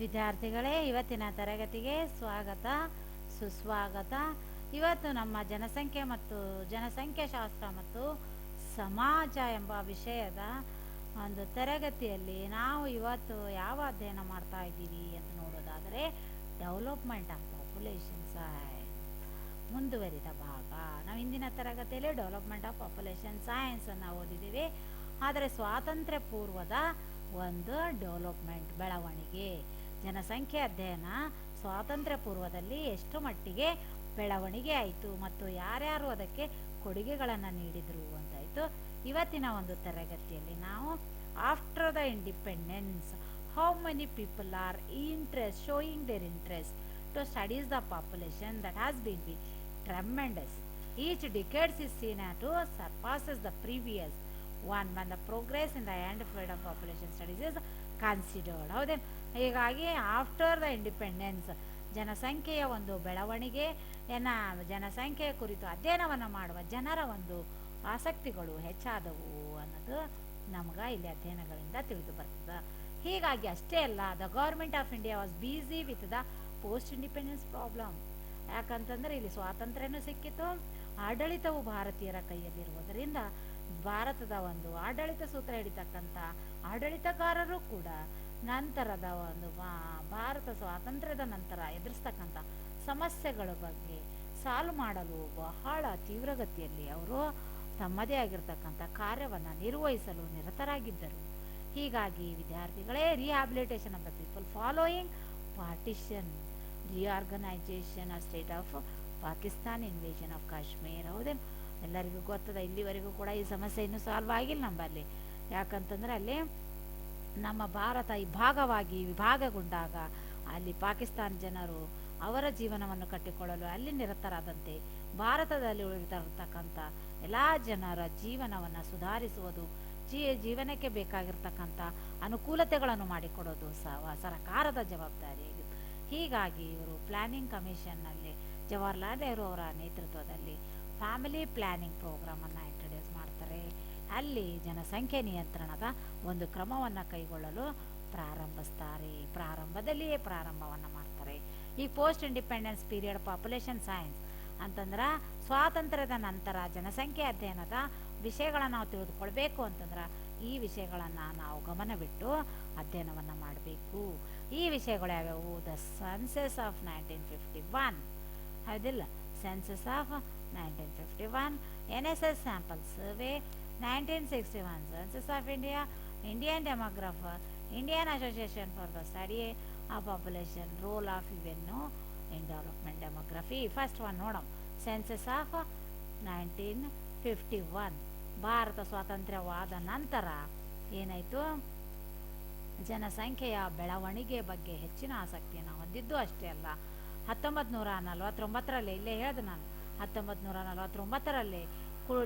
ವಿದ್ಯಾರ್ಥಿಗಳೇ, ಇವತ್ತಿನ ತರಗತಿಗೆ ಸ್ವಾಗತ ಸುಸ್ವಾಗತ. ಇವತ್ತು ನಮ್ಮ ಜನಸಂಖ್ಯಾಶಾಸ್ತ್ರ ಮತ್ತು ಸಮಾಜ ಎಂಬ ವಿಷಯದ ಒಂದು ತರಗತಿಯಲ್ಲಿ ನಾವು ಇವತ್ತು ಯಾವ ಅಧ್ಯಯನ ಮಾಡ್ತಾ ಇದ್ದೀವಿ ಅಂತ ನೋಡೋದಾದರೆ ಡೆವಲಪ್ಮೆಂಟ್ ಆಫ್ ಪಾಪ್ಯುಲೇಷನ್ ಸೈನ್ಸ್ ಮುಂದುವರಿದ ಭಾಗ. ನಾವು ಇಂದಿನ ತರಗತಿಯಲ್ಲಿ ಡೆವಲಪ್ಮೆಂಟ್ ಆಫ್ ಪಾಪ್ಯುಲೇಷನ್ ಸೈನ್ಸ್ ಅನ್ನು ಓದಿದ್ದೀವಿ. ಆದರೆ ಸ್ವಾತಂತ್ರ್ಯ ಪೂರ್ವದ ಒಂದು ಡೆವಲಪ್ಮೆಂಟ್ ಬೆಳವಣಿಗೆ, ಜನಸಂಖ್ಯೆ ಅಧ್ಯಯನ ಸ್ವಾತಂತ್ರ್ಯ ಪೂರ್ವದಲ್ಲಿ ಎಷ್ಟು ಮಟ್ಟಿಗೆ ಬೆಳವಣಿಗೆ ಆಯಿತು ಮತ್ತು ಯಾರ್ಯಾರು ಅದಕ್ಕೆ ಕೊಡುಗೆಗಳನ್ನು ನೀಡಿದರು ಅಂತಾಯಿತು. ಇವತ್ತಿನ ಒಂದು ತರಗತಿಯಲ್ಲಿ ನಾವು after the independence how many people are showing their interest to studies the population that has been be tremendous. Each decade is seen to surpasses the previous one when the progress in the end field of population studies is considered. ಹೌದೇ? ಹೀಗಾಗಿ after the independence ಜನಸಂಖ್ಯೆಯ ಒಂದು ಬೆಳವಣಿಗೆಯನ್ನು, ಜನಸಂಖ್ಯೆಯ ಕುರಿತು ಅಧ್ಯಯನವನ್ನು ಮಾಡುವ ಜನರ ಒಂದು ಆಸಕ್ತಿಗಳು ಹೆಚ್ಚಾದವು ಅನ್ನೋದು ನಮ್ಗೆ ಇಲ್ಲಿ ಅಧ್ಯಯನಗಳಿಂದ ತಿಳಿದು ಬರ್ತದೆ. ಹೀಗಾಗಿ ಅಷ್ಟೇ ಅಲ್ಲ, the government of India was busy with the post independence problem. ಯಾಕಂತಂದರೆ ಇಲ್ಲಿ ಸ್ವಾತಂತ್ರ್ಯನೂ ಸಿಕ್ಕಿತು, ಆಡಳಿತವು ಭಾರತೀಯರ ಕೈಯಲ್ಲಿರುವುದರಿಂದ ಭಾರತದ ಒಂದು ಆಡಳಿತ ಸೂತ್ರ ಹಿಡಿತಕ್ಕಂಥ ಆಡಳಿತಗಾರರು ಕೂಡ ನಂತರದ ಒಂದು ಭಾರತ ಸ್ವಾತಂತ್ರ್ಯದ ನಂತರ ಎದುರಿಸ್ತಕ್ಕಂಥ ಸಮಸ್ಯೆಗಳ ಬಗ್ಗೆ ಸಾಲ್ವ್ ಮಾಡಲು ಬಹಳ ತೀವ್ರಗತಿಯಲ್ಲಿ ಅವರು ತಮ್ಮದೇ ಆಗಿರ್ತಕ್ಕಂಥ ಕಾರ್ಯವನ್ನು ನಿರ್ವಹಿಸಲು ನಿರತರಾಗಿದ್ದರು. ಹೀಗಾಗಿ ವಿದ್ಯಾರ್ಥಿಗಳೇ, rehabilitation of the people following partition, reorganisation of state of Pakistan, invasion of Kashmir. ಹೌದೇನು? ಎಲ್ಲರಿಗೂ ಗೊತ್ತದ, ಇಲ್ಲಿವರೆಗೂ ಕೂಡ ಈ ಸಮಸ್ಯೆ ಇನ್ನೂ ಸಾಲ್ವ್ ಆಗಿಲ್ಲ ನಮ್ಮಲ್ಲಿ. ಯಾಕಂತಂದರೆ ಅಲ್ಲಿ ನಮ್ಮ ಭಾರತ ವಿಭಾಗಗೊಂಡಾಗ ಅಲ್ಲಿ ಪಾಕಿಸ್ತಾನ ಜನರು ಅವರ ಜೀವನವನ್ನು ಕಟ್ಟಿಕೊಳ್ಳಲು ಅಲ್ಲಿ ನಿರತರಾದಂತೆ ಭಾರತದಲ್ಲಿ ಉಳಿದಿರತಕ್ಕಂಥ ಎಲ್ಲ ಜನರ ಜೀವನವನ್ನು ಸುಧಾರಿಸುವುದು, ಜೀವನಕ್ಕೆ ಬೇಕಾಗಿರ್ತಕ್ಕಂಥ ಅನುಕೂಲತೆಗಳನ್ನು ಮಾಡಿಕೊಡೋದು ಸರಕಾರದ ಜವಾಬ್ದಾರಿಯಾಗಿತ್ತು. ಹೀಗಾಗಿ ಇವರು ಪ್ಲಾನಿಂಗ್ ಕಮಿಷನ್ನಲ್ಲಿ ಜವಾಹರ್ಲಾಲ್ ನೆಹರು ಅವರ ನೇತೃತ್ವದಲ್ಲಿ ಫ್ಯಾಮಿಲಿ ಪ್ಲಾನಿಂಗ್ ಪ್ರೋಗ್ರಾಮನ್ನು ಇಂಟ್ರೊಡ್ಯೂಸ್ ಮಾಡ್ತಾರೆ. ಅಲ್ಲಿ ಜನಸಂಖ್ಯೆ ನಿಯಂತ್ರಣದ ಒಂದು ಕ್ರಮವನ್ನು ಕೈಗೊಳ್ಳಲು ಪ್ರಾರಂಭದಲ್ಲಿಯೇ ಪ್ರಾರಂಭವನ್ನು ಮಾಡ್ತಾರೆ. ಈ post independence period population science ಅಂತಂದ್ರೆ ಸ್ವಾತಂತ್ರ್ಯದ ನಂತರ ಜನಸಂಖ್ಯೆ ಅಧ್ಯಯನದ ವಿಷಯಗಳನ್ನು ನಾವು ತಿಳಿದುಕೊಳ್ಬೇಕು ಅಂತಂದ್ರೆ ಈ ವಿಷಯಗಳನ್ನು ನಾವು ಗಮನವಿಟ್ಟು ಅಧ್ಯಯನವನ್ನು ಮಾಡಬೇಕು. ಈ ವಿಷಯಗಳು ಯಾವ್ಯಾವು? ದ ಸೆನ್ಸಸ್ ಆಫ್ 1951, ಹೌದಿಲ್ಲ? Census of 1951, NSS sample survey 1961, census of India, Indian demographer, Indian association for the study of population, role of ಇವೆನ್ನು in development demography. First one ನೋಡೋಣ, ಸೆನ್ಸಸ್ ಆಫ್ 1951. ಭಾರತ ಸ್ವಾತಂತ್ರ್ಯವಾದ ನಂತರ ಏನಾಯಿತು? ಜನಸಂಖ್ಯೆಯ ಬೆಳವಣಿಗೆ ಬಗ್ಗೆ ಹೆಚ್ಚಿನ ಆಸಕ್ತಿಯನ್ನು ಹೊಂದಿದ್ದು ಅಷ್ಟೇ ಅಲ್ಲ, 1949ರಲ್ಲಿ, ಇಲ್ಲೇ ಹೇಳಿದೆ ನಾನು, 1949ರಲ್ಲಿ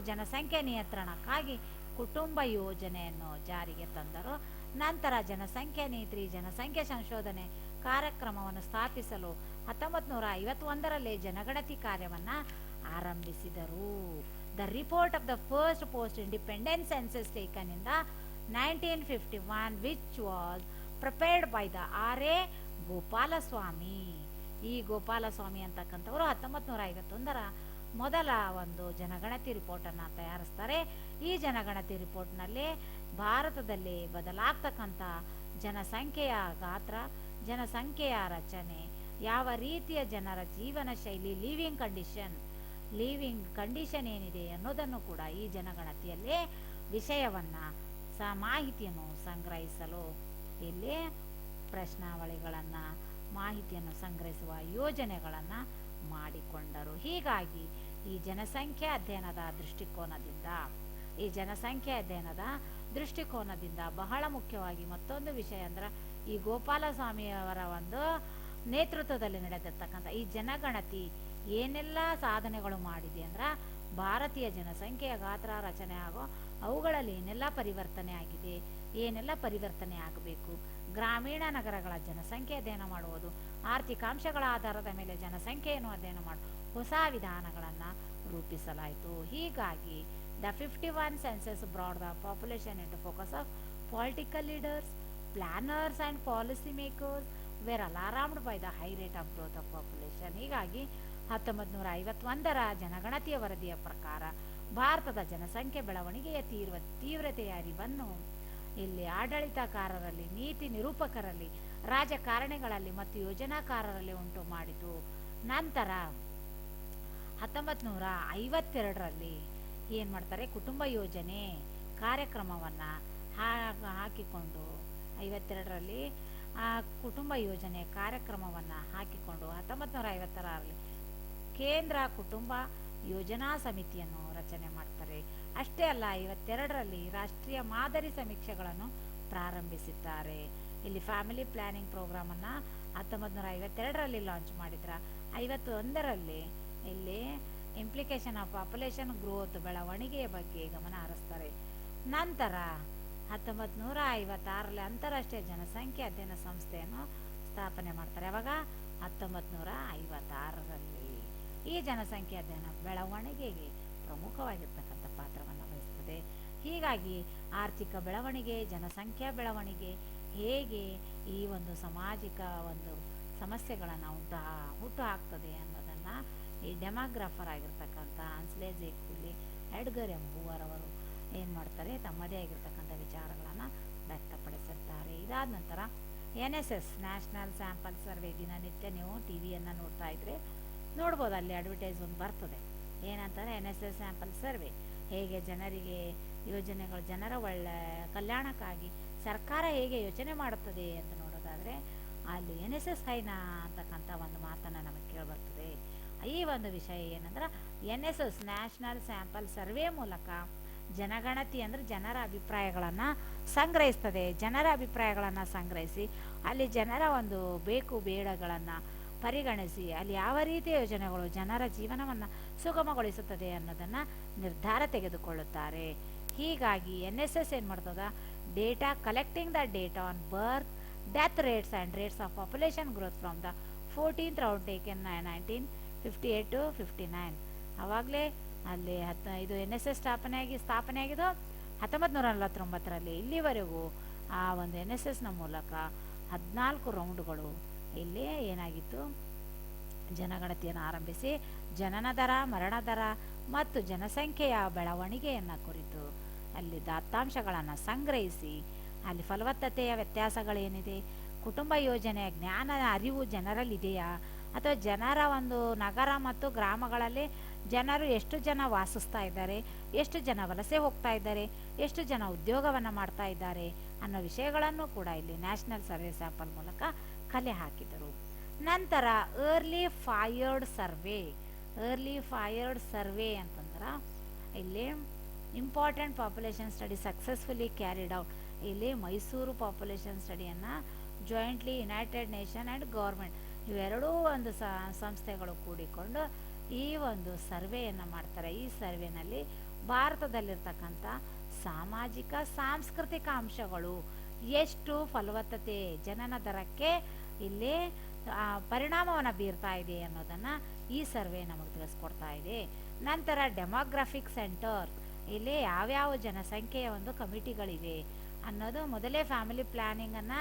ಜನಸಂಖ್ಯೆ ನಿಯಂತ್ರಣಕ್ಕಾಗಿ ಕುಟುಂಬ ಯೋಜನೆಯನ್ನು ಜಾರಿಗೆ ತಂದರು. ನಂತರ ಜನಸಂಖ್ಯೆ ನೀತಿ, ಜನಸಂಖ್ಯೆ ಸಂಶೋಧನೆ ಕಾರ್ಯಕ್ರಮವನ್ನು ಸ್ಥಾಪಿಸಲು 1951ರಲ್ಲಿ ಜನಗಣತಿ ಕಾರ್ಯವನ್ನು ಆರಂಭಿಸಿದರು. The report of the first post independence census taken in the 1951 which was prepared by the R.A. Gopalaswamy. ಈ ಗೋಪಾಲಸ್ವಾಮಿ ಅಂತಕ್ಕಂಥವರು 1951ರ ಮೊದಲ ಒಂದು ಜನಗಣತಿ ರಿಪೋರ್ಟನ್ನು ತಯಾರಿಸ್ತಾರೆ. ಈ ಜನಗಣತಿ ರಿಪೋರ್ಟ್ನಲ್ಲಿ ಭಾರತದಲ್ಲಿ ಬದಲಾಗ್ತಕ್ಕಂಥ ಜನಸಂಖ್ಯೆಯ ಗಾತ್ರ, ಜನಸಂಖ್ಯೆಯ ರಚನೆ, ಯಾವ ರೀತಿಯ ಜನರ ಜೀವನ ಶೈಲಿ, ಲಿವಿಂಗ್ ಕಂಡೀಷನ್ ಏನಿದೆ ಅನ್ನೋದನ್ನು ಕೂಡ ಈ ಜನಗಣತಿಯಲ್ಲೇ ವಿಷಯವನ್ನು ಮಾಹಿತಿಯನ್ನು ಸಂಗ್ರಹಿಸಲು ಇಲ್ಲಿ ಪ್ರಶ್ನಾವಳಿಗಳನ್ನು, ಮಾಹಿತಿಯನ್ನು ಸಂಗ್ರಹಿಸುವ ಯೋಜನೆಗಳನ್ನು ಮಾಡಿಕೊಂಡರು. ಹೀಗಾಗಿ ಈ ಜನಸಂಖ್ಯೆ ಅಧ್ಯಯನದ ದೃಷ್ಟಿಕೋನದಿಂದ ಬಹಳ ಮುಖ್ಯವಾಗಿ ಮತ್ತೊಂದು ವಿಷಯ ಅಂದ್ರೆ, ಈ ಗೋಪಾಲಸ್ವಾಮಿಯವರ ಒಂದು ನೇತೃತ್ವದಲ್ಲಿ ನಡೆದಿರ್ತಕ್ಕಂಥ ಈ ಜನಗಣತಿ ಏನೆಲ್ಲ ಸಾಧನೆಗಳು ಮಾಡಿದೆ ಅಂದ್ರೆ, ಭಾರತೀಯ ಜನಸಂಖ್ಯೆಯ ಗಾತ್ರ, ರಚನೆ ಹಾಗೂ ಅವುಗಳಲ್ಲಿ ಏನೆಲ್ಲ ಪರಿವರ್ತನೆ ಆಗಿದೆ, ಏನೆಲ್ಲ ಪರಿವರ್ತನೆ ಆಗಬೇಕು, ಗ್ರಾಮೀಣ ನಗರಗಳ ಜನಸಂಖ್ಯೆ ಅಧ್ಯಯನ ಮಾಡುವುದು, ಆರ್ಥಿಕಾಂಶಗಳ ಆಧಾರದ ಮೇಲೆ ಜನಸಂಖ್ಯೆಯನ್ನು ಅಧ್ಯಯನ ಮಾಡುವ ಹೊಸ ವಿಧಾನಗಳನ್ನು ರೂಪಿಸಲಾಯಿತು. ಹೀಗಾಗಿ the 51 census brought the population into focus of political leaders, planners and policy makers were alarmed by the high rate of growth of population. ಹೀಗಾಗಿ 1951ರ ಜನಗಣತಿಯ ವರದಿಯ ಪ್ರಕಾರ ಭಾರತದ ಜನಸಂಖ್ಯೆ ಬೆಳವಣಿಗೆಯ ತೀವ್ರತೆಯ ಅರಿವನ್ನು ಇಲ್ಲಿ ಆಡಳಿತಕಾರರಲ್ಲಿ, ನೀತಿ ನಿರೂಪಕರಲ್ಲಿ, ರಾಜಕಾರಣಿಗಳಲ್ಲಿ ಮತ್ತು ಯೋಜನಾಕಾರರಲ್ಲಿ ಉಂಟು ಮಾಡಿತು. ನಂತರ 1952ರಲ್ಲಿ ಏನು ಮಾಡ್ತಾರೆ, ಕುಟುಂಬ ಯೋಜನೆ ಕಾರ್ಯಕ್ರಮವನ್ನು ಹಾಕಿಕೊಂಡು 52ರಲ್ಲಿ ಆ ಕುಟುಂಬ ಯೋಜನೆ ಕಾರ್ಯಕ್ರಮವನ್ನು ಹಾಕಿಕೊಂಡು 1956ರಲ್ಲಿ ಕೇಂದ್ರ ಕುಟುಂಬ ಯೋಜನಾ ಸಮಿತಿಯನ್ನು ರಚನೆ ಮಾಡ್ತಾರೆ. ಅಷ್ಟೇ ಅಲ್ಲ, 52ರಲ್ಲಿ ರಾಷ್ಟ್ರೀಯ ಮಾದರಿ ಸಮೀಕ್ಷೆಗಳನ್ನು ಪ್ರಾರಂಭಿಸಿದ್ದಾರೆ. ಇಲ್ಲಿ ಫ್ಯಾಮಿಲಿ ಪ್ಲಾನಿಂಗ್ ಪ್ರೋಗ್ರಾಮನ್ನು 1952ರಲ್ಲಿ ಲಾಂಚ್ ಮಾಡಿದ್ರ. 51ರಲ್ಲಿ ಇಲ್ಲಿ ಇಂಪ್ಲಿಕೇಶನ್ ಆಫ್ ಪಾಪ್ಯುಲೇಷನ್ ಗ್ರೋತ್ ಬೆಳವಣಿಗೆಯ ಬಗ್ಗೆ ಗಮನ ಹರಿಸ್ತಾರೆ. ನಂತರ 1956ರಲ್ಲಿ ಅಂತಾರಾಷ್ಟ್ರೀಯ ಜನಸಂಖ್ಯೆ ಅಧ್ಯಯನ ಸಂಸ್ಥೆಯನ್ನು ಸ್ಥಾಪನೆ ಮಾಡ್ತಾರೆ. ಅವಾಗ 1956ರಲ್ಲಿ ಈ ಜನಸಂಖ್ಯೆ ಅಧ್ಯಯನ ಬೆಳವಣಿಗೆಗೆ ಪ್ರಮುಖವಾಗಿರ್ತಕ್ಕಂಥ ಪಾತ್ರವನ್ನು ವಹಿಸ್ತದೆ. ಹೀಗಾಗಿ ಆರ್ಥಿಕ ಬೆಳವಣಿಗೆ, ಜನಸಂಖ್ಯಾ ಬೆಳವಣಿಗೆ ಹೇಗೆ ಈ ಒಂದು ಸಾಮಾಜಿಕ ಒಂದು ಸಮಸ್ಯೆಗಳನ್ನು ಹುಟ್ಟು ಹಾಕ್ತದೆ ಅನ್ನೋದನ್ನು ಈ ಡೆಮೋಗ್ರಾಫರ್ ಆಗಿರ್ತಕ್ಕಂಥ ಆನ್ಸ್ಲೆ ಜೇಕೂಲಿ ಎಡ್ಗರ್ ಎಂಬುವರವರು ಏನು ಮಾಡ್ತಾರೆ, ತಮ್ಮದೇ ಆಗಿರ್ತಕ್ಕಂಥ ವಿಚಾರಗಳನ್ನು ವ್ಯಕ್ತಪಡಿಸಿರ್ತಾರೆ. ಇದಾದ ನಂತರ NSS ನ್ಯಾಷನಲ್ ಸ್ಯಾಂಪಲ್ ಸರ್ವೆ. ದಿನನಿತ್ಯ ನೀವು ಟಿ ವಿಯನ್ನು ನೋಡ್ತಾ ಇದ್ರೆ ನೋಡ್ಬೋದು, ಅಲ್ಲಿ ಅಡ್ವರ್ಟೈಸ್ ಒಂದು ಬರ್ತದೆ. ಏನಂತಾರೆ, NSS ಸ್ಯಾಂಪಲ್ ಸರ್ವೆ. ಹೇಗೆ ಜನರಿಗೆ ಯೋಜನೆಗಳು, ಜನರ ಒಳ್ಳೆ ಕಲ್ಯಾಣಕ್ಕಾಗಿ ಸರ್ಕಾರ ಹೇಗೆ ಯೋಚನೆ ಮಾಡುತ್ತದೆ ಅಂತ ನೋಡೋದಾದರೆ ಅಲ್ಲಿ NSS ಹೈನಾ ಅಂತಕ್ಕಂಥ ಒಂದು ಮಾತನ್ನು ನಮಗೆ ಕೇಳಿಬರ್ತದೆ. ಈ ಒಂದು ವಿಷಯ ಏನಂದ್ರೆ, NSS ನ್ಯಾಷನಲ್ ಸ್ಯಾಂಪಲ್ ಸರ್ವೆ ಮೂಲಕ ಜನಗಣತಿ ಅಂದರೆ ಜನರ ಅಭಿಪ್ರಾಯಗಳನ್ನು ಸಂಗ್ರಹಿಸ್ತದೆ. ಜನರ ಅಭಿಪ್ರಾಯಗಳನ್ನು ಸಂಗ್ರಹಿಸಿ ಅಲ್ಲಿ ಜನರ ಒಂದು ಬೇಕು ಬೇಡಗಳನ್ನು ಪರಿಗಣಿಸಿ ಅಲ್ಲಿ ಯಾವ ರೀತಿಯ ಯೋಜನೆಗಳು ಜನರ ಜೀವನವನ್ನು ಸುಗಮಗೊಳಿಸುತ್ತದೆ ಅನ್ನೋದನ್ನು ನಿರ್ಧಾರ ತೆಗೆದುಕೊಳ್ಳುತ್ತಾರೆ. ಹೀಗಾಗಿ NSS ಏನು ಮಾಡ್ತದ, data collecting the data on birth, death rates and rates of population growth from the 14th round taken 1958 to 59. ಆವಾಗಲೇ ಅಲ್ಲಿ ಇದು NSS ಸ್ಥಾಪನೆ ಆಗಿದ್ದು 1949ರಲ್ಲಿ. ಇಲ್ಲಿವರೆಗೂ ಆ ಒಂದು NSSನ ಮೂಲಕ 14 ರೌಂಡ್ಗಳು ಇಲ್ಲಿ ಏನಾಗಿತ್ತು, ಜನಗಣತಿಯನ್ನು ಆರಂಭಿಸಿ ಜನನ ದರ, ಮರಣ ದರ ಮತ್ತು ಜನಸಂಖ್ಯೆಯ ಬೆಳವಣಿಗೆಯನ್ನು ಕುರಿತು ಅಲ್ಲಿ ದತ್ತಾಂಶಗಳನ್ನು ಸಂಗ್ರಹಿಸಿ ಅಲ್ಲಿ ಫಲವತ್ತತೆಯ ವ್ಯತ್ಯಾಸಗಳೇನಿದೆ, ಕುಟುಂಬ ಯೋಜನೆಯ ಜ್ಞಾನ ಅರಿವು ಜನರಲ್ಲಿದೆಯಾ, ಅಥವಾ ಜನರ ಒಂದು ನಗರ ಮತ್ತು ಗ್ರಾಮಗಳಲ್ಲಿ ಜನರು ಎಷ್ಟು ಜನ ವಾಸಿಸ್ತಾ ಇದ್ದಾರೆ, ಎಷ್ಟು ಜನ ವಲಸೆ ಹೋಗ್ತಾ ಇದ್ದಾರೆ, ಎಷ್ಟು ಜನ ಉದ್ಯೋಗವನ್ನು ಮಾಡ್ತಾ ಇದ್ದಾರೆ ಅನ್ನೋ ವಿಷಯಗಳನ್ನು ಕೂಡ ಇಲ್ಲಿ ನ್ಯಾಷನಲ್ ಸರ್ವೆ ಸ್ಯಾಂಪಲ್ ಮೂಲಕ ಕಲೆ ಹಾಕಿದರು. ನಂತರ ಅರ್ಲಿ ಫೈರ್ಡ್ ಸರ್ವೆ ಅಂತಂದ್ರೆ ಇಲ್ಲಿ important population study successfully carried out. ಇಲ್ಲಿ ಮೈಸೂರು ಪಾಪ್ಯುಲೇಷನ್ ಸ್ಟಡಿಯನ್ನು jointly United Nation and government ಇವೆರಡೂ ಒಂದು ಸಂಸ್ಥೆಗಳು ಕೂಡಿಕೊಂಡು ಈ ಒಂದು ಸರ್ವೆಯನ್ನು ಮಾಡ್ತಾರೆ. ಈ ಸರ್ವೆನಲ್ಲಿ ಭಾರತದಲ್ಲಿರ್ತಕ್ಕಂಥ ಸಾಮಾಜಿಕ ಸಾಂಸ್ಕೃತಿಕ ಅಂಶಗಳು ಎಷ್ಟು ಫಲವತ್ತತೆ ಜನನ ದರಕ್ಕೆ ಇಲ್ಲಿ ಪರಿಣಾಮವನ್ನು ಬೀರ್ತಾ ಇದೆ ಅನ್ನೋದನ್ನು ಈ ಸರ್ವೆ ನಮಗೆ ತಿಳಿಸ್ಕೊಡ್ತಾ ಇದೆ. ನಂತರ ಡೆಮೋಗ್ರಫಿಕ್ ಸೆಂಟರ್, ಇಲ್ಲಿ ಯಾವ್ಯಾವ ಜನಸಂಖ್ಯೆಯ ಒಂದು ಕಮಿಟಿಗಳಿವೆ ಅನ್ನೋದು ಮೊದಲೇ ಫ್ಯಾಮಿಲಿ ಪ್ಲ್ಯಾನಿಂಗನ್ನು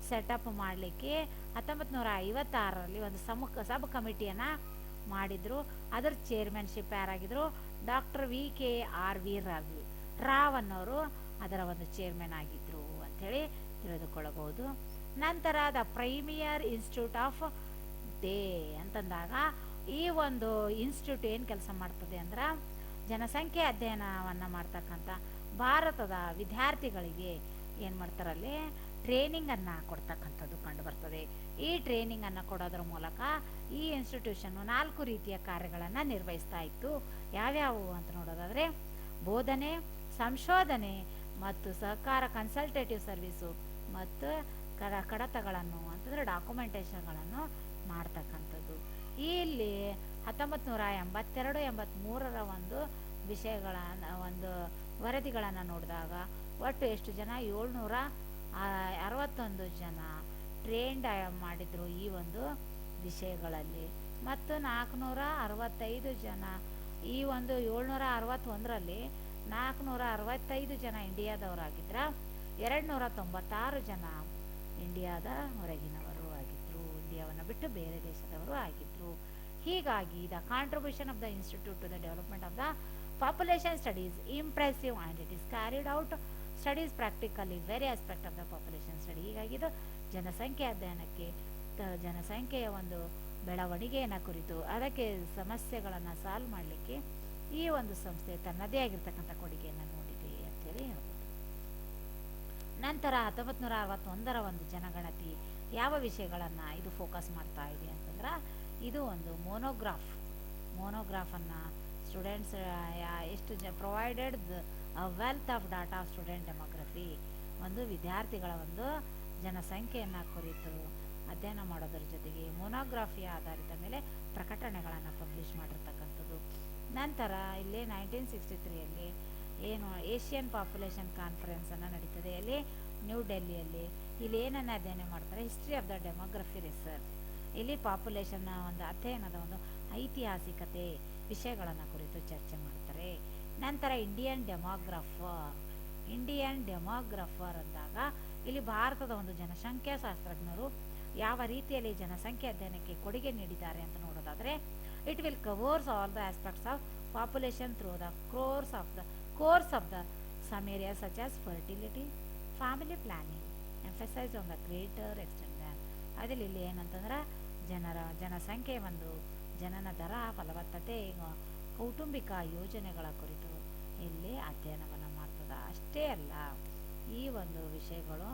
ಸೆಟಪ್ ಮಾಡಲಿಕ್ಕೆ 1956ರಲ್ಲಿ ಒಂದು ಸಬ್ ಕಮಿಟಿಯನ್ನು ಮಾಡಿದರು. ಅದರ ಚೇರ್ಮನ್ಶಿಪ್ ಯಾರಾಗಿದ್ದರು, ಡಾಕ್ಟರ್ VKRV ರಾವ್ ಅನ್ನೋರು ಅದರ ಒಂದು ಚೇರ್ಮನ್ ಆಗಿದ್ದರು ಅಂಥೇಳಿ ತಿಳಿದುಕೊಳ್ಳಬಹುದು. ನಂತರ ದ ಪ್ರೈಮಿಯರ್ ಇನ್ಸ್ಟಿಟ್ಯೂಟ್ ಆಫ್ ಡೇ ಅಂತಂದಾಗ ಈ ಒಂದು ಇನ್ಸ್ಟಿಟ್ಯೂಟ್ ಏನು ಕೆಲಸ ಮಾಡ್ತದೆ ಅಂದ್ರೆ, ಜನಸಂಖ್ಯೆ ಅಧ್ಯಯನವನ್ನು ಮಾಡ್ತಕ್ಕಂಥ ಭಾರತದ ವಿದ್ಯಾರ್ಥಿಗಳಿಗೆ ಏನು ಮಾಡ್ತಾರಲ್ಲಿ ಟ್ರೈನಿಂಗನ್ನು ಕೊಡ್ತಕ್ಕಂಥದ್ದು ಕಂಡು ಬರ್ತದೆ. ಈ ಟ್ರೈನಿಂಗನ್ನು ಕೊಡೋದ್ರ ಮೂಲಕ ಈ ಇನ್ಸ್ಟಿಟ್ಯೂಷನ್ನು 4 ರೀತಿಯ ಕಾರ್ಯಗಳನ್ನು ನಿರ್ವಹಿಸ್ತಾ ಇತ್ತು. ಯಾವ್ಯಾವು ಅಂತ ನೋಡೋದಾದರೆ, ಬೋಧನೆ, ಸಂಶೋಧನೆ ಮತ್ತು ಸಹಕಾರ, ಕನ್ಸಲ್ಟೇಟಿವ್ ಸರ್ವಿಸು ಮತ್ತು ಕಡತಗಳನ್ನು ಅಂತಂದರೆ ಡಾಕ್ಯುಮೆಂಟೇಷನ್ಗಳನ್ನು ಮಾಡ್ತಕ್ಕಂಥದ್ದು. ಇಲ್ಲಿ 1982-83ರ ಒಂದು ವಿಷಯಗಳ ಒಂದು ವರದಿಗಳನ್ನು ನೋಡಿದಾಗ ಒಟ್ಟು ಎಷ್ಟು ಜನ, 761 ಜನ ಟ್ರೈನ್ಡ್ ಮಾಡಿದರು ಈ ಒಂದು ವಿಷಯಗಳಲ್ಲಿ. ಮತ್ತು 465 ಜನ ಈ ಒಂದು 761ರಲ್ಲಿ 465 ಜನ ಇಂಡಿಯಾದವರಾಗಿದ್ದರೆ 296 ಜನ ಇಂಡಿಯಾದ ಹೊರಗಿನವರು ಆಗಿದ್ದರು. ಇಂಡಿಯಾವನ್ನು ಬಿಟ್ಟು ಬೇರೆ ದೇಶದವರು ಆಗಿದ್ದರು. ಹೀಗಾಗಿ the contribution of the institute to the development of the population studies impressive and it is carried out studies practically very aspect of the population study. ಹೀಗಾಗಿ ಇದು ಜನಸಂಖ್ಯೆ ಅಧ್ಯಯನಕ್ಕೆ ಜನಸಂಖ್ಯೆಯ ಒಂದು ಬೆಳವಣಿಗೆಯನ್ನು ಕುರಿತು ಅದಕ್ಕೆ ಸಮಸ್ಯೆಗಳನ್ನು ಸಾಲ್ವ್ ಮಾಡಲಿಕ್ಕೆ ಈ ಒಂದು ಸಂಸ್ಥೆ ತನ್ನದೇ ಆಗಿರ್ತಕ್ಕಂಥ ಕೊಡುಗೆಯನ್ನು ನೋಡಿದೆ ಅಂತೇಳಿ ಹೇಳ್ಬೋದು. ನಂತರ 1961ರ ಒಂದು ಜನಗಣತಿ ಯಾವ ವಿಷಯಗಳನ್ನು ಇದು ಫೋಕಸ್ ಮಾಡ್ತಾ ಇದೆ ಅಂತಂದ್ರೆ, ಇದು ಒಂದು ಮೋನೋಗ್ರಾಫನ್ನು ಸ್ಟೂಡೆಂಟ್ಸ್ ಎಷ್ಟು provided wealth of data of student demography, ಒಂದು ವಿದ್ಯಾರ್ಥಿಗಳ ಒಂದು ಜನಸಂಖ್ಯೆಯನ್ನು ಕುರಿತು ಅಧ್ಯಯನ ಮಾಡೋದ್ರ ಜೊತೆಗೆ ಮೋನೋಗ್ರಾಫಿಯ ಆಧಾರಿತ ಮೇಲೆ ಪ್ರಕಟಣೆಗಳನ್ನು ಪಬ್ಲಿಷ್ ಮಾಡಿರ್ತಕ್ಕಂಥದ್ದು. ನಂತರ ಇಲ್ಲಿ 1963ಯಲ್ಲಿ ಏನು ಏಷ್ಯನ್ ಪಾಪ್ಯುಲೇಷನ್ ಕಾನ್ಫರೆನ್ಸನ್ನು ನಡೀತದೆ, ಅಲ್ಲಿ ನ್ಯೂ ಡೆಲ್ಲಿಯಲ್ಲಿ. ಇಲ್ಲಿ ಏನನ್ನು ಅಧ್ಯಯನ ಮಾಡ್ತಾರೆ, history of the demography research. ಇಲ್ಲಿ ಪಾಪ್ಯುಲೇಷನ್ನ ಒಂದು ಅಧ್ಯಯನದ ಒಂದು ಐತಿಹಾಸಿಕತೆ ವಿಷಯಗಳನ್ನು ಕುರಿತು ಚರ್ಚೆ ಮಾಡ್ತಾರೆ. ನಂತರ ಇಂಡಿಯನ್ ಡೆಮೋಗ್ರಫರ್ ಅಂದಾಗ ಇಲ್ಲಿ ಭಾರತದ ಒಂದು ಜನಸಂಖ್ಯಾ ಶಾಸ್ತ್ರಜ್ಞರು ಯಾವ ರೀತಿಯಲ್ಲಿ ಜನಸಂಖ್ಯೆ ಅಧ್ಯಯನಕ್ಕೆ ಕೊಡುಗೆ ನೀಡಿದ್ದಾರೆ ಅಂತ ನೋಡೋದಾದರೆ, it will covers all the aspects of population through the course of the some areas such as fertility, family planning, emphasise on the greater extent than. ಅದ್ರಲ್ಲಿ ಇಲ್ಲಿ ಏನಂತಂದ್ರೆ ಜನಸಂಖ್ಯೆ ಒಂದು ಜನನ ದರ, ಫಲವತ್ತತೆ, ಕೌಟುಂಬಿಕ ಯೋಜನೆಗಳ ಕುರಿತು ಇಲ್ಲಿ ಅಧ್ಯಯನವನ್ನು ಮಾಡ್ತದೆ. ಅಷ್ಟೇ ಅಲ್ಲ, ಈ ಒಂದು ವಿಷಯಗಳು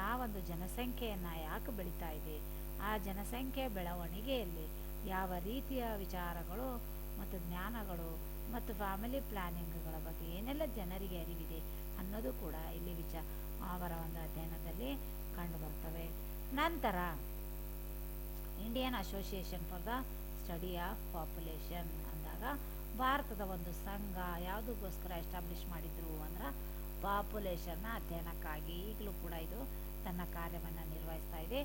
ಆ ಒಂದು ಜನಸಂಖ್ಯೆಯನ್ನು ಯಾಕೆ ಬೆಳೀತಾ ಇದೆ, ಆ ಜನಸಂಖ್ಯೆ ಬೆಳವಣಿಗೆಯಲ್ಲಿ ಯಾವ ರೀತಿಯ ವಿಚಾರಗಳು ಮತ್ತು ಜ್ಞಾನಗಳು ಮತ್ತು ಫ್ಯಾಮಿಲಿ ಪ್ಲಾನಿಂಗ್ಗಳ ಬಗ್ಗೆ ಏನೆಲ್ಲ ಜನರಿಗೆ ಅರಿವಿದೆ ಅನ್ನೋದು ಕೂಡ ಇಲ್ಲಿ ಅವರ ಒಂದು ಅಧ್ಯಯನದಲ್ಲಿ ಕಂಡು ಬರ್ತವೆ. ನಂತರ Indian association for the study of population ಅಂದಾಗ ಭಾರತದ ಒಂದು ಸಂಘ ಯಾವುದಕ್ಕೋಸ್ಕರ ಎಸ್ಟಾಬ್ಲಿಷ್ ಮಾಡಿದ್ರು ಅಂದ್ರೆ ಪಾಪ್ಯುಲೇಷನ್ನ ಅಧ್ಯಯನಕ್ಕಾಗಿ. ಈಗಲೂ ಕೂಡ ಇದು ತನ್ನ ಕಾರ್ಯವನ್ನು ನಿರ್ವಹಿಸ್ತಾ ಇದೆ.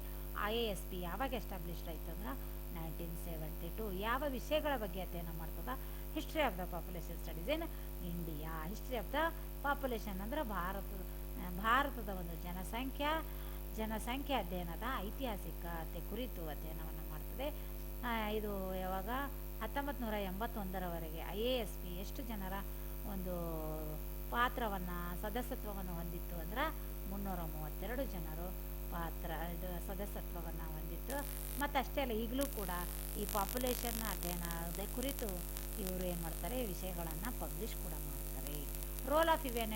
IASP ಯಾವಾಗ ಎಸ್ಟಾಬ್ಲಿಷ್ಡ್ ಆಯಿತು ಅಂದ್ರೆ 1972. ಯಾವ ವಿಷಯಗಳ ಬಗ್ಗೆ ಅಧ್ಯಯನ ಮಾಡ್ತದ, history of the population studies in India. History of the population ಅಂದ್ರೆ ಭಾರತದ ಒಂದು ಜನಸಂಖ್ಯೆ ಅಧ್ಯಯನದ ಐತಿಹಾಸಿಕತೆ ಕುರಿತು ಅಧ್ಯಯನವನ್ನು ಮಾಡ್ತದೆ. ಇದು ಯಾವಾಗ 1981ರವರೆಗೆ IASP ಎಷ್ಟು ಜನರ ಒಂದು ಸದಸ್ಯತ್ವವನ್ನು ಹೊಂದಿತ್ತು ಅಂದ್ರೆ 332 ಜನರು ಸದಸ್ಯತ್ವವನ್ನು ಹೊಂದಿತ್ತು. ಮತ್ತು ಅಷ್ಟೇ ಅಲ್ಲ, ಈಗಲೂ ಕೂಡ ಈ ಪಾಪ್ಯುಲೇಷನ್ ಅಧ್ಯಯನದ ಕುರಿತು ಇವರು ಏನು ಮಾಡ್ತಾರೆ, ವಿಷಯಗಳನ್ನು ಪಬ್ಲಿಷ್ ಕೂಡ ಮಾಡ್ತಾರೆ. Role of even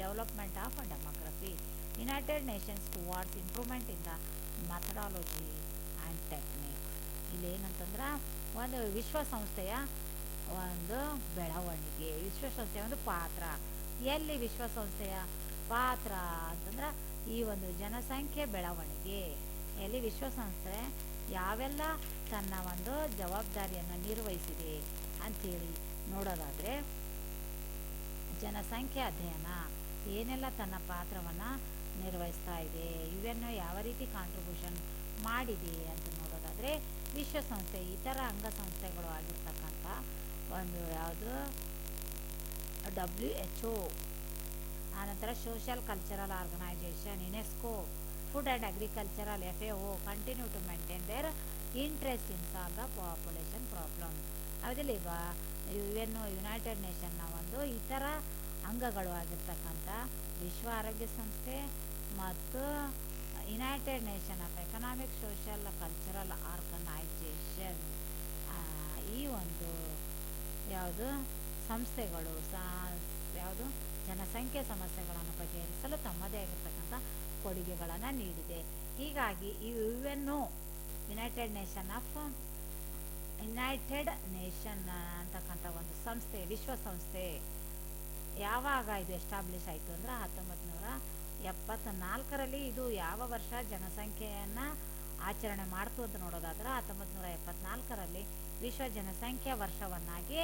development of demography, United Nations towards improvement in the methodology and technique. ಇಲ್ಲಿ ಏನಂತಂದ್ರೆ ಒಂದು ವಿಶ್ವಸಂಸ್ಥೆಯ ಒಂದು ಬೆಳವಣಿಗೆ, ವಿಶ್ವಸಂಸ್ಥೆಯ ಒಂದು ಪಾತ್ರ. ಎಲ್ಲಿ ವಿಶ್ವಸಂಸ್ಥೆಯ ಪಾತ್ರ ಅಂತಂದ್ರೆ ಈ ಒಂದು ಜನಸಂಖ್ಯೆ ಬೆಳವಣಿಗೆ ಎಲ್ಲಿ ವಿಶ್ವಸಂಸ್ಥೆ ಯಾವೆಲ್ಲ ತನ್ನ ಒಂದು ಜವಾಬ್ದಾರಿಯನ್ನು ನಿರ್ವಹಿಸಿದೆ ಅಂಥೇಳಿ ನೋಡೋದಾದರೆ, ಜನಸಂಖ್ಯೆ ಅಧ್ಯಯನ ಏನೆಲ್ಲ ತನ್ನ ಪಾತ್ರವನ್ನು ನಿರ್ವಹಿಸ್ತಾ ಇದೆ, ಇವನ್ನು ಯಾವ ರೀತಿ ಕಾಂಟ್ರಿಬ್ಯೂಷನ್ ಮಾಡಿದೆ ಅಂತ ನೋಡೋದಾದರೆ, ವಿಶ್ವಸಂಸ್ಥೆ ಇತರ ಅಂಗಸಂಸ್ಥೆಗಳು ಆಗಿರ್ತಕ್ಕಂಥ ಒಂದು ಯಾವುದು WHO, ಆನಂತರ social cultural organisation, UNESCO, food and agricultural, FAO continue to maintain their interest in solve the population problem. ಅದರಲ್ಲಿ ಯುನೈಟೆಡ್ ನೇಷನ್ನ ಒಂದು ಇತರ ಅಂಗಗಳು ಆಗಿರ್ತಕ್ಕಂಥ ವಿಶ್ವ ಆರೋಗ್ಯ ಸಂಸ್ಥೆ ಮತ್ತು United Nation of economic social cultural organisation, ಈ ಒಂದು ಯಾವುದು ಸಂಸ್ಥೆಗಳು ಯಾವುದು ಜನಸಂಖ್ಯೆ ಸಮಸ್ಯೆಗಳನ್ನು ಬಗೆಹರಿಸಲು ತಮ್ಮದೇ ಆಗಿರ್ತಕ್ಕಂಥ ಕೊಡುಗೆಗಳನ್ನು ನೀಡಿದೆ. ಹೀಗಾಗಿ ಈ ಯುನೈಟೆಡ್ ನೇಷನ್ ಅಂತಕ್ಕಂಥ ಒಂದು ಸಂಸ್ಥೆ, ವಿಶ್ವಸಂಸ್ಥೆ ಯಾವಾಗ ಇದು ಎಸ್ಟಾಬ್ಲಿಷ್ ಆಯಿತು ಅಂದ್ರೆ 1974ರಲ್ಲಿ. ಇದು ಯಾವ ವರ್ಷ ಜನಸಂಖ್ಯೆಯನ್ನು ಆಚರಣೆ ಮಾಡ್ತು ಅಂತ ನೋಡೋದಾದ್ರೆ 1974ರಲ್ಲಿ ವಿಶ್ವ ಜನಸಂಖ್ಯಾ ವರ್ಷವನ್ನಾಗಿ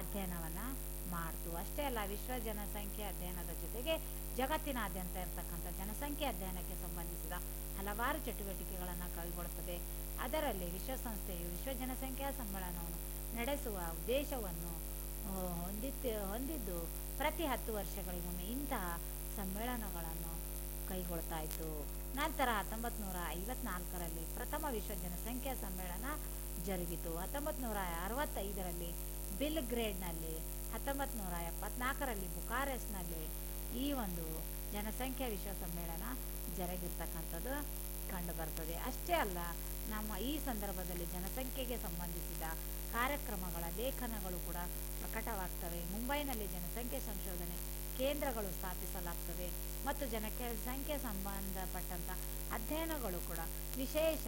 ಅಧ್ಯಯನವನ್ನು ಮಾಡ್ತು. ಅಷ್ಟೇ ಅಲ್ಲ, ವಿಶ್ವ ಜನಸಂಖ್ಯೆ ಅಧ್ಯಯನದ ಜೊತೆಗೆ ಜಗತ್ತಿನಾದ್ಯಂತ ಇರತಕ್ಕಂಥ ಜನಸಂಖ್ಯೆ ಅಧ್ಯಯನಕ್ಕೆ ಸಂಬಂಧಿಸಿದ ಹಲವಾರು ಚಟುವಟಿಕೆಗಳನ್ನು ಕೈಗೊಳ್ಳುತ್ತದೆ. ಅದರಲ್ಲಿ ವಿಶ್ವಸಂಸ್ಥೆಯು ವಿಶ್ವ ಜನಸಂಖ್ಯಾ ಸಮ್ಮೇಳನವನ್ನು ನಡೆಸುವ ಉದ್ದೇಶವನ್ನು ಹೊಂದಿದ್ದು ಪ್ರತಿ 10 ವರ್ಷಗಳಿಗೊಮ್ಮೆ ಇಂತಹ ಸಮ್ಮೇಳನಗಳನ್ನು ಕೈಗೊಳ್ತಾ ಇತ್ತು. ನಂತರ 1954ರಲ್ಲಿ ಪ್ರಥಮ ಪ್ರಥಮ ವಿಶ್ವ ಜನಸಂಖ್ಯಾ ಸಮ್ಮೇಳನ ಜರುಗಿತು 1965ರಲ್ಲಿ ಬಿಲ್ಗ್ರೇಡ್ನಲ್ಲಿ, 1974ರಲ್ಲಿ ಬುಕಾರೆಸ್ಟ್ನಲ್ಲಿ ಈ ಒಂದು ಜನಸಂಖ್ಯಾ ವಿಶ್ವ ಸಮ್ಮೇಳನ ಜರುಗಿರ್ತಕ್ಕಂಥದ್ದು ಕಂಡು ಬರ್ತದೆ. ಅಷ್ಟೇ ಅಲ್ಲ, ನಮ್ಮ ಈ ಸಂದರ್ಭದಲ್ಲಿ ಜನಸಂಖ್ಯೆಗೆ ಸಂಬಂಧಿಸಿದ ಕಾರ್ಯಕ್ರಮಗಳ ಲೇಖನಗಳು ಕೂಡ ಪ್ರಕಟವಾಗ್ತವೆ. ಮುಂಬೈನಲ್ಲಿ ಜನಸಂಖ್ಯೆ ಸಂಶೋಧನೆ ಕೇಂದ್ರಗಳು ಸ್ಥಾಪಿಸಲಾಗ್ತದೆ ಮತ್ತು ಜನಸಂಖ್ಯೆ ಸಂಬಂಧಪಟ್ಟಂಥ ಅಧ್ಯಯನಗಳು ಕೂಡ ವಿಶೇಷ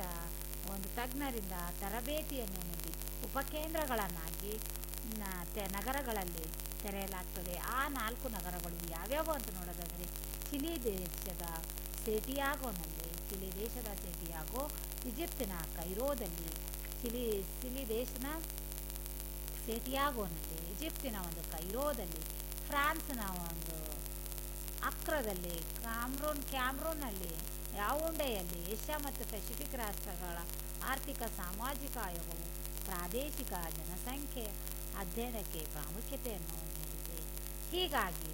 ಒಂದು ತಜ್ಞರಿಂದ ತರಬೇತಿಯನ್ನು ನೀಡಿ ಉಪಕೇಂದ್ರಗಳನ್ನಾಗಿ ನಗರಗಳಲ್ಲಿ ತೆರೆಯಲಾಗ್ತದೆ. ಆ 4 ನಗರಗಳು ಯಾವ್ಯಾವು ಅಂತ ನೋಡೋದಾದರೆ ಚಿಲಿ ದೇಶದ ಸೇಟಿಯಾಗೋ, ಈಜಿಪ್ತಿನ ಕೈರೋದಲ್ಲಿ, ಚಿಲಿ ದೇಶದ ಸೇಟಿಯಾಗೋನಲ್ಲಿ, ಈಜಿಪ್ತಿನ ಒಂದು ಕೈರೋದಲ್ಲಿ, ಫ್ರಾನ್ಸ್ನ ಒಂದು ಅಕ್ರದಲ್ಲಿ, ಕ್ಯಾಮ್ರೂನ್ನಲ್ಲಿ, ಯಾವುಂಡೆಯಲ್ಲಿ. ಏಷ್ಯಾ ಮತ್ತು ಪೆಸಿಫಿಕ್ ರಾಷ್ಟ್ರಗಳ ಆರ್ಥಿಕ ಸಾಮಾಜಿಕ ಆಯೋಗವು ಪ್ರಾದೇಶಿಕ ಜನಸಂಖ್ಯೆ ಅಧ್ಯಯನಕ್ಕೆ ಪ್ರಾಮುಖ್ಯತೆಯನ್ನು ನೀಡಿದೆ. ಹೀಗಾಗಿ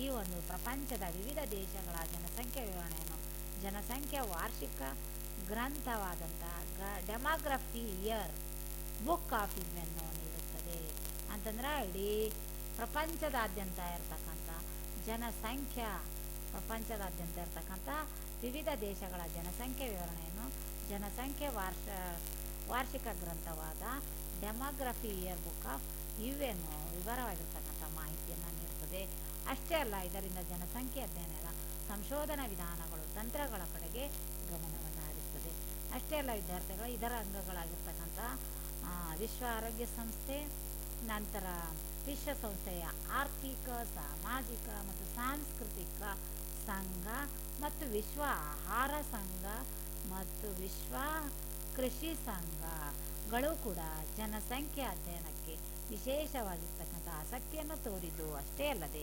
ಈ ಒಂದು ಪ್ರಪಂಚದ ವಿವಿಧ ದೇಶಗಳ ಜನಸಂಖ್ಯೆ ವಿವರಣೆಯನ್ನು ಜನಸಂಖ್ಯಾ ವಾರ್ಷಿಕ ಗ್ರಂಥವಾದಂಥ ಡೆಮೋಗ್ರಫಿ ಇಯರ್ ಬುಕ್ ಆಫ್ ಇವನ್ನು ನೀಡುತ್ತದೆ. ಅಂತಂದ್ರೆ ಇಡೀ ಪ್ರಪಂಚದಾದ್ಯಂತ ಇರತಕ್ಕಂಥ ವಿವಿಧ ದೇಶಗಳ ಜನಸಂಖ್ಯೆ ವಿವರಣೆಯನ್ನು ಜನಸಂಖ್ಯೆ ವಾರ್ಷಿಕ ಗ್ರಂಥವಾದ ಡೆಮೋಗ್ರಫಿ ಇಯರ್ ಬುಕ್ ಆಫ್ ಇವೆನ್ನು ವಿವರವಾಗಿರ್ತಕ್ಕಂಥ ಮಾಹಿತಿಯನ್ನು ನೀಡುತ್ತದೆ. ಅಷ್ಟೇ ಅಲ್ಲ, ಇದರಿಂದ ಜನಸಂಖ್ಯೆ ಅಧ್ಯಯನದ ಸಂಶೋಧನಾ ವಿಧಾನಗಳು, ತಂತ್ರಗಳ ಕಡೆಗೆ ಗಮನವನ್ನು ಹರಿಸುತ್ತದೆ. ಅಷ್ಟೇ ಅಲ್ಲ ವಿದ್ಯಾರ್ಥಿಗಳು, ಇದರ ಅಂಗಗಳಾಗಿರ್ತಕ್ಕಂಥ ವಿಶ್ವ ಆರೋಗ್ಯ ಸಂಸ್ಥೆ, ನಂತರ ವಿಶ್ವಸಂಸ್ಥೆಯ ಆರ್ಥಿಕ, ಸಾಮಾಜಿಕ ಮತ್ತು ಸಾಂಸ್ಕೃತಿಕ ಸಂಘ ಮತ್ತು ವಿಶ್ವ ಆಹಾರ ಸಂಘ ಮತ್ತು ವಿಶ್ವ ಕೃಷಿ ಸಂಘಗಳು ಕೂಡ ಜನಸಂಖ್ಯೆ ಅಧ್ಯಯನಕ್ಕೆ ವಿಶೇಷವಾಗಿರ್ತಕ್ಕಂಥ ಆಸಕ್ತಿಯನ್ನು ತೋರಿದ್ದು. ಅಷ್ಟೇ ಅಲ್ಲದೆ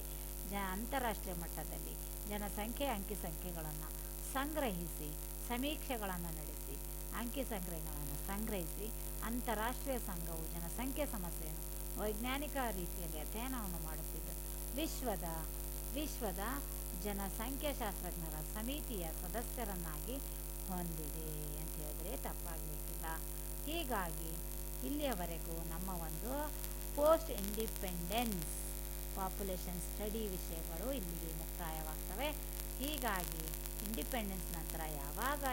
ಅಂತಾರಾಷ್ಟ್ರೀಯ ಮಟ್ಟದಲ್ಲಿ ಜನಸಂಖ್ಯೆ ಅಂಕಿಸಂಖ್ಯೆಗಳನ್ನು ಸಂಗ್ರಹಿಸಿ, ಸಮೀಕ್ಷೆಗಳನ್ನು ನಡೆಸಿ, ಅಂಕಿಸಂಖ್ಯೆಗಳನ್ನು ಸಂಗ್ರಹಿಸಿ ಅಂತಾರಾಷ್ಟ್ರೀಯ ಸಂಘವು ಜನಸಂಖ್ಯೆ ಸಮಸ್ಯೆಯನ್ನು ವೈಜ್ಞಾನಿಕ ರೀತಿಯಲ್ಲಿ ಅಧ್ಯಯನವನ್ನು ಮಾಡುತ್ತಿದ್ದು ವಿಶ್ವದ ಜನಸಂಖ್ಯಾಶಾಸ್ತ್ರಜ್ಞರ ಸಮಿತಿಯ ಸದಸ್ಯರನ್ನಾಗಿ ಹೊಂದಿದೆ ಅಂತ ಹೇಳಿದ್ರೆ ತಪ್ಪಾಗಲಿಕ್ಕಿಲ್ಲ. ಹೀಗಾಗಿ ಇಲ್ಲಿಯವರೆಗೂ ನಮ್ಮ ಒಂದು ಪೋಸ್ಟ್ ಇಂಡಿಪೆಂಡೆನ್ಸ್ ಪಾಪ್ಯುಲೇಷನ್ ಸ್ಟಡಿ ವಿಷಯಗಳು ಇಲ್ಲಿಗೆ ಮುಕ್ತಾಯವಾಗ್ತವೆ. ಹೀಗಾಗಿ ಇಂಡಿಪೆಂಡೆನ್ಸ್ ನಂತರ ಯಾವಾಗ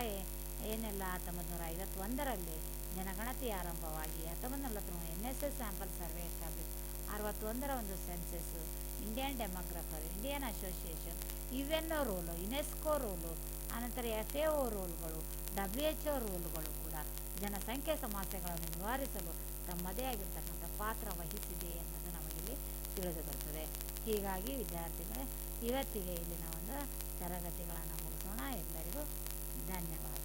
ಏನೆಲ್ಲ 1951ರಲ್ಲಿ ಜನಗಣತಿ ಆರಂಭವಾಗಿ 1943 NSS ಸ್ಯಾಂಪಲ್ ಸರ್ವೆ ಎಸ್ಟಾಬ್ಲಿಷ್, 61ರ ಒಂದು census, Indian demographer, Indian association, UNO role, UNESCO role, ಅನಂತರ FAO ರೋಲ್ಗಳು, WHO ರೋಲ್ಗಳು ಕೂಡ ಜನಸಂಖ್ಯೆ ಸಮಸ್ಯೆಗಳನ್ನು ನಿವಾರಿಸಲು ತಮ್ಮದೇ ಆಗಿರ್ತಕ್ಕಂಥ ಪಾತ್ರ ವಹಿಸಿದೆ ಅನ್ನೋದು ನಮಗಿಲ್ಲಿ ತಿಳಿದು ಬರ್ತದೆ. ಹೀಗಾಗಿ ವಿದ್ಯಾರ್ಥಿಗಳೇ, ಇವತ್ತಿಗೆ ಇಲ್ಲಿನ ಒಂದು ತರಗತಿಗಳನ್ನು ಮುಗಿಸೋಣ. ಎಲ್ಲರಿಗೂ ಧನ್ಯವಾದ.